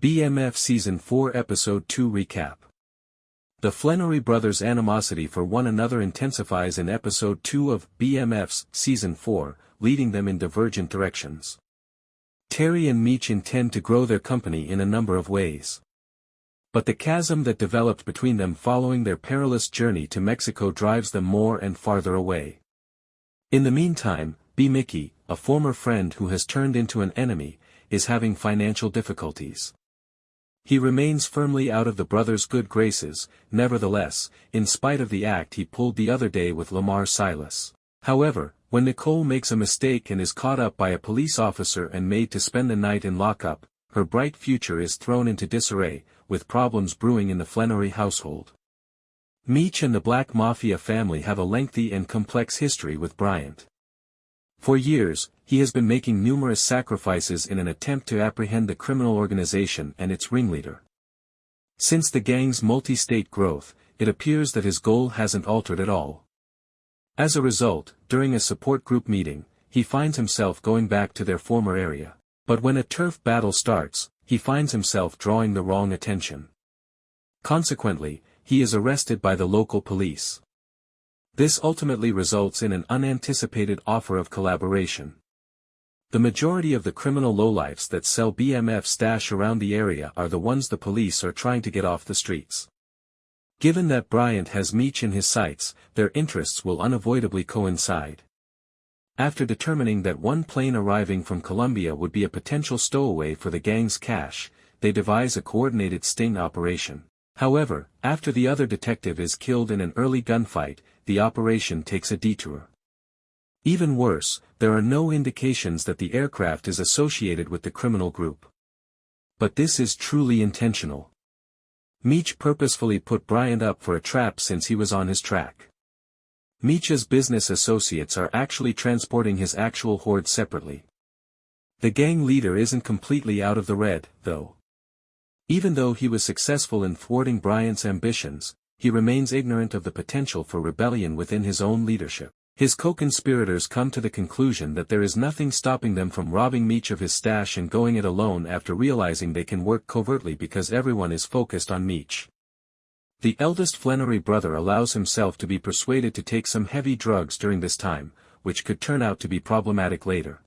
BMF Season 4 Episode 2 Recap. The Flenory brothers' animosity for one another intensifies in Episode 2 of BMF's Season 4, leading them in divergent directions. Terry and Meech intend to grow their company in a number of ways. But the chasm that developed between them following their perilous journey to Mexico drives them more and farther away. In the meantime, B-Mickie, a former friend who has turned into an enemy, is having financial difficulties. He remains firmly out of the brothers' good graces, nevertheless, in spite of the act he pulled the other day with Lamar Silas. However, when Nicole makes a mistake and is caught up by a police officer and made to spend the night in lockup, her bright future is thrown into disarray, with problems brewing in the Flenory household. Meech and the Black Mafia family have a lengthy and complex history with Bryant. For years, he has been making numerous sacrifices in an attempt to apprehend the criminal organization and its ringleader. Since the gang's multi-state growth, it appears that his goal hasn't altered at all. As a result, during a support group meeting, he finds himself going back to their former area. But when a turf battle starts, he finds himself drawing the wrong attention. Consequently, he is arrested by the local police. This ultimately results in an unanticipated offer of collaboration. The majority of the criminal lowlifes that sell BMF stash around the area are the ones the police are trying to get off the streets. Given that Bryant has Meech in his sights, their interests will unavoidably coincide. After determining that one plane arriving from Colombia would be a potential stowaway for the gang's cash, they devise a coordinated sting operation. However, after the other detective is killed in an early gunfight, the operation takes a detour. Even worse, there are no indications that the aircraft is associated with the criminal group. But this is truly intentional. Meech purposefully put Bryant up for a trap since he was on his track. Meech's business associates are actually transporting his actual hoard separately. The gang leader isn't completely out of the red, though. Even though he was successful in thwarting Bryant's ambitions, he remains ignorant of the potential for rebellion within his own leadership. His co-conspirators come to the conclusion that there is nothing stopping them from robbing Meech of his stash and going it alone after realizing they can work covertly because everyone is focused on Meech. The eldest Flenory brother allows himself to be persuaded to take some heavy drugs during this time, which could turn out to be problematic later.